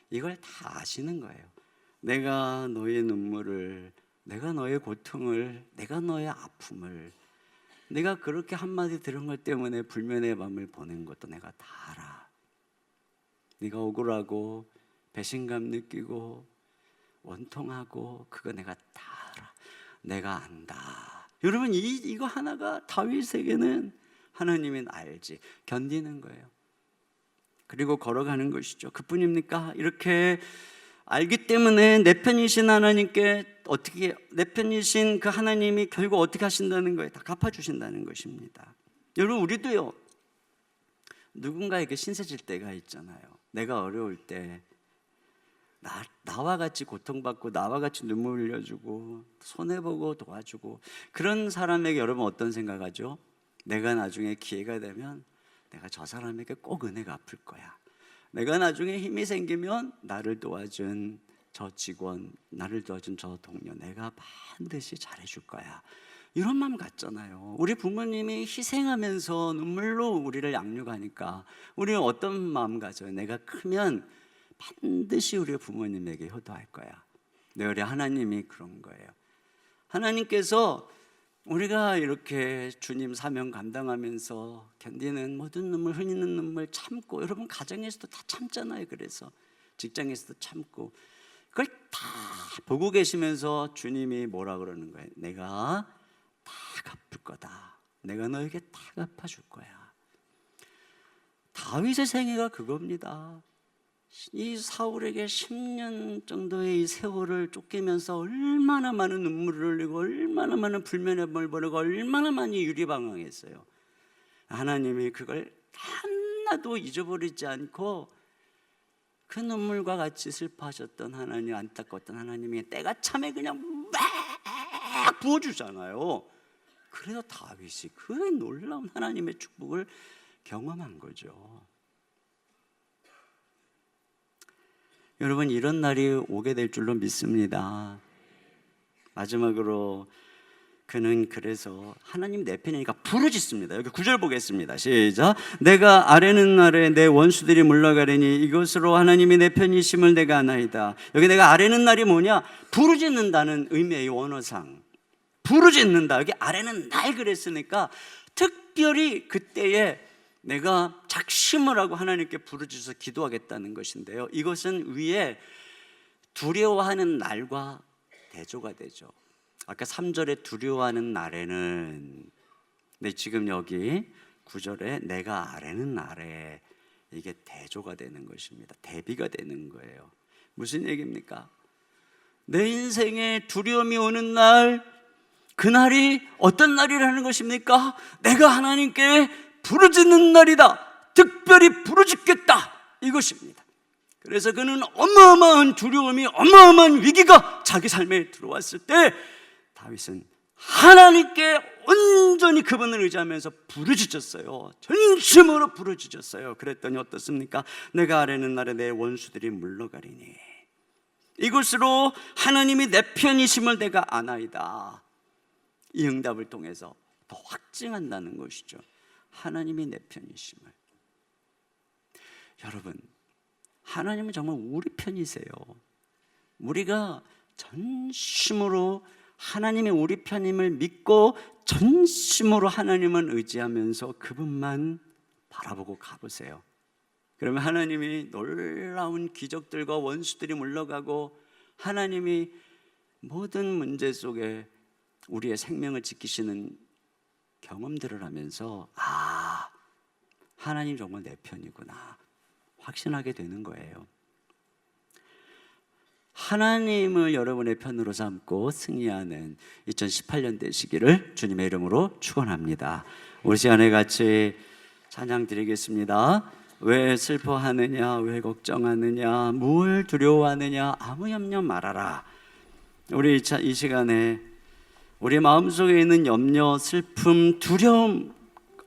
Speaker 1: 이걸 다 아시는 거예요. 내가 너의 눈물을, 내가 너의 고통을, 내가 너의 아픔을, 내가 그렇게 한마디 들은 것 때문에 불면의 밤을 보낸 것도 내가 다 알아. 네가 억울하고 배신감 느끼고 원통하고 그거 내가 다 알아. 내가 안다. 여러분, 이거 하나가 다윗에게는 하나님은 알지, 견디는 거예요. 그리고 걸어가는 것이죠. 그뿐입니까? 이렇게 알기 때문에 내 편이신 하나님께 어떻게, 내 편이신 그 하나님이 결국 어떻게 하신다는 거예요? 다 갚아주신다는 것입니다. 여러분, 우리도요, 누군가에게 신세질 때가 있잖아요. 내가 어려울 때 나와 같이 고통받고 나와 같이 눈물 흘려주고 손해보고 도와주고 그런 사람에게 여러분 어떤 생각하죠? 내가 나중에 기회가 되면 내가 저 사람에게 꼭 은혜가 갚을 거야. 내가 나중에 힘이 생기면 나를 도와준 저 직원, 나를 도와준 저 동료 내가 반드시 잘해줄 거야. 이런 마음 같잖아요. 우리 부모님이 희생하면서 눈물로 우리를 양육하니까 우리는 어떤 마음 가져요? 내가 크면 반드시 우리 부모님에게 효도할 거야. 네, 우리 하나님이 그런 거예요. 하나님께서 우리가 이렇게 주님 사명 감당하면서 견디는 모든 눈물, 흘리는 눈물 참고, 여러분 가정에서도 다 참잖아요. 그래서 직장에서도 참고, 그걸 다 보고 계시면서 주님이 뭐라 그러는 거예요? 내가 다 갚을 거다. 내가 너에게 다 갚아줄 거야. 다윗의 생애가 그겁니다. 이 사울에게 10년 정도의 이 세월을 쫓기면서 얼마나 많은 눈물을 흘리고 얼마나 많은 불면의 밤을 보내고 얼마나 많이 유리방황했어요. 하나님이 그걸 하나도 잊어버리지 않고 그 눈물과 같이 슬퍼하셨던 하나님, 안타까웠던 하나님이 때가 참에 그냥 막 부어주잖아요. 그래서 다윗이 그 놀라운 하나님의 축복을 경험한 거죠. 여러분, 이런 날이 오게 될 줄로 믿습니다. 마지막으로 그는 그래서 하나님 내 편이니까 부르짖습니다. 여기 9절 보겠습니다. 시작. 내가 아뢰는 날에 내 원수들이 물러가리니 이것으로 하나님이 내 편이심을 내가 아나이다. 여기 내가 아뢰는 날이 뭐냐? 부르짖는다는 의미의 원어상 부르짖는다. 여기 아뢰는 날 그랬으니까 특별히 그때에 내가 작심을 하고 하나님께 부르짖어서 기도하겠다는 것인데요, 이것은 위에 두려워하는 날과 대조가 되죠. 아까 3절에 두려워하는 날에는, 근데 지금 여기 9절에 내가 아뢰는 날에 이게 대조가 되는 것입니다. 대비가 되는 거예요. 무슨 얘기입니까? 내 인생에 두려움이 오는 날, 그날이 어떤 날이라는 것입니까? 내가 하나님께 부르짖는 날이다. 특별히 부르짖겠다, 이것입니다. 그래서 그는 어마어마한 두려움이, 어마어마한 위기가 자기 삶에 들어왔을 때 다윗은 하나님께 온전히 그분을 의지하면서 부르짖었어요. 전심으로 부르짖었어요. 그랬더니 어떻습니까? 내가 아뢰는 날에 내 원수들이 물러가리니 이것으로 하나님이 내 편이심을 내가 아나이다. 이 응답을 통해서 더 확증한다는 것이죠. 하나님이 내 편이심을. 여러분, 하나님은 정말 우리 편이세요. 우리가 전심으로 하나님의 우리 편임을 믿고 전심으로 하나님을 의지하면서 그분만 바라보고 가보세요. 그러면 하나님이 놀라운 기적들과 원수들이 물러가고 하나님이 모든 문제 속에 우리의 생명을 지키시는 경험들을 하면서 하나님 정말 내 편이구나 확신하게 되는 거예요. 하나님을 여러분의 편으로 삼고 승리하는 2018년 되시기를 주님의 이름으로 축원합니다. 우리 시간에 같이 찬양 드리겠습니다. 왜 슬퍼하느냐, 왜 걱정하느냐, 뭘 두려워하느냐, 아무 염려 말아라. 우리 이 시간에 우리 마음속에 있는 염려, 슬픔, 두려움,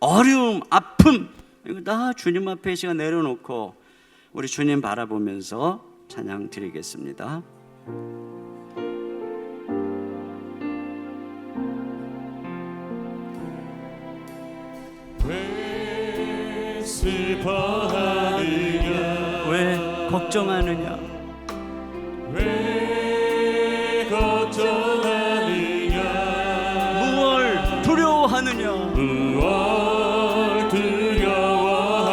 Speaker 1: 어려움, 아픔, 이거 다 주님 앞에 이 시간 내려놓고 우리 주님 바라보면서 찬양 드리겠습니다.
Speaker 2: 왜 슬퍼하느냐,
Speaker 1: 왜 걱정하느냐,
Speaker 2: 왜 걱정하느냐,
Speaker 1: 무얼 두려워하느냐,
Speaker 2: 무얼 두려워하느냐,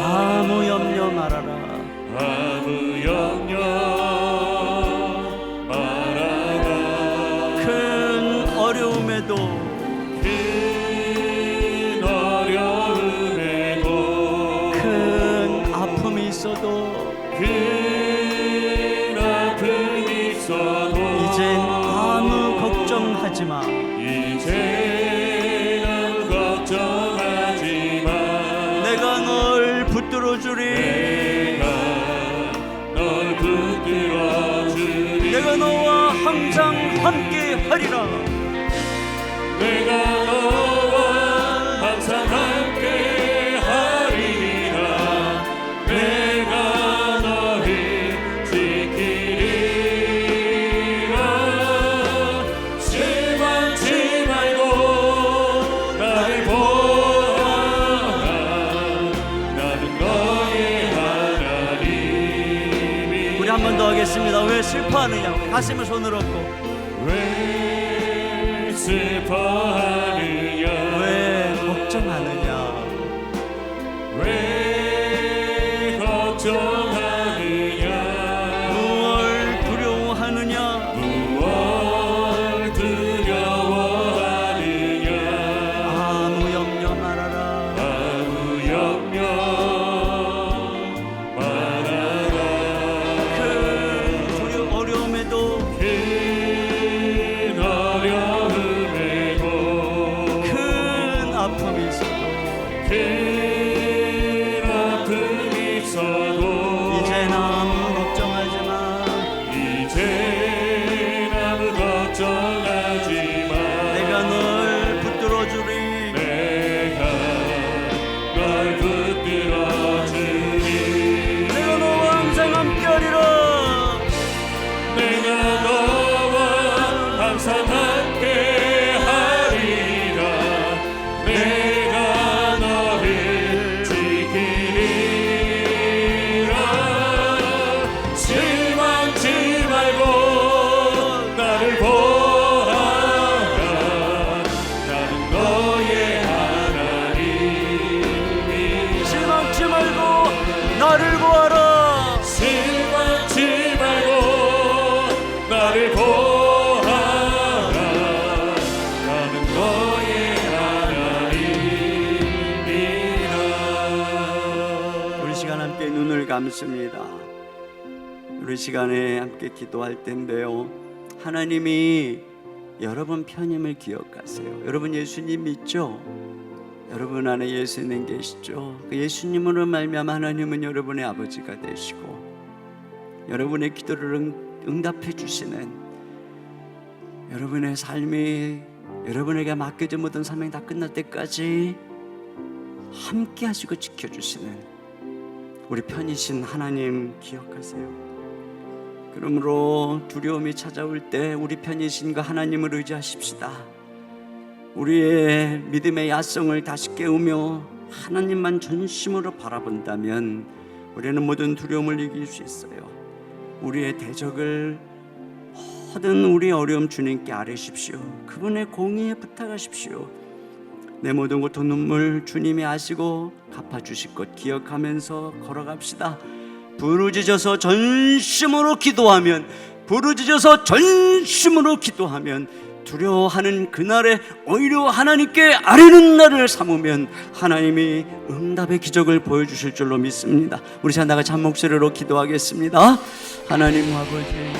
Speaker 1: 아무 염려 말아라.
Speaker 2: 아무 염려 말아라.
Speaker 1: 큰 어려움에도
Speaker 2: 큰 어려움에도
Speaker 1: 큰 아픔이 있어도
Speaker 2: 큰 아픔이 있어도
Speaker 1: 이젠 아무 걱정하지 마.
Speaker 2: 이제는 걱정하지 마.
Speaker 1: 내가 널 붙들어 주리.
Speaker 2: 내가 널 붙들어 주리.
Speaker 1: 내가 너와 항상 함께 하리라.
Speaker 2: 내가 너와 항상 함께 하리라. 내가 너를 지키리라. 실망치 말고 나를 보아라. 나는 너의 하나님이.
Speaker 1: 우리 한 번 더 하겠습니다. 왜 슬퍼하느냐? 가슴에 손을 얹고
Speaker 2: 왜 슬퍼하느냐,
Speaker 1: 왜 걱정하느냐,
Speaker 2: 왜 걱정하느냐,
Speaker 1: 무얼 두려워하느냐,
Speaker 2: 무얼 두려워하느냐,
Speaker 1: 아무 염려 말아라.
Speaker 2: 아무 염려 말아라.
Speaker 1: 큰 어려움에도
Speaker 2: 큰 어려움에도
Speaker 1: 큰 아픔이 있어도
Speaker 2: 큰 아픔이 있어도
Speaker 1: 이젠 아무 걱정하지 마.
Speaker 2: 이제 아무 걱정하지 마.
Speaker 1: 내가 널 붙들어 주리.
Speaker 2: 내가 널 붙들어 주리.
Speaker 1: 내가 너와 항상 함께하리라.
Speaker 2: 내가 너와 항상 함께 하리라. 내가 너를 지키리라. 실망치 말고 나를 보아라. 나는 너의 하나님이.
Speaker 1: 실망치 말고 나를 보아라.
Speaker 2: 실망치 말고 나를 보아라. 나는 너의 하나님이라.
Speaker 1: 우리 시간 함께 눈을 감습니다. 우리 시간에 함께 기도할 텐데요. 하나님이 여러분 편임을 기억하세요. 여러분 예수님 믿죠? 여러분 안에 예수님 계시죠? 그 예수님으로 말미암아 하나님은 여러분의 아버지가 되시고 여러분의 기도를 응답해 주시는, 여러분의 삶이 여러분에게 맡겨진 모든 사명이 다 끝날 때까지 함께 하시고 지켜주시는 우리 편이신 하나님 기억하세요. 그러므로 두려움이 찾아올 때 우리 편이신 그 하나님을 의지하십시다. 우리의 믿음의 야성을 다시 깨우며 하나님만 전심으로 바라본다면 우리는 모든 두려움을 이길 수 있어요. 우리의 대적을, 모든 우리의 어려움 주님께 아뢰십시오. 그분의 공의에 부탁하십시오. 내 모든 고통 눈물 주님이 아시고 갚아주실 것 기억하면서 걸어갑시다. 부르짖어서 전심으로 기도하면, 부르짖어서 전심으로 기도하면, 두려워하는 그날에 오히려 하나님께 아뢰는 날을 삼으면 하나님이 응답의 기적을 보여주실 줄로 믿습니다. 우리 자 나같이 한 목소리로 기도하겠습니다. 하나님 아버지,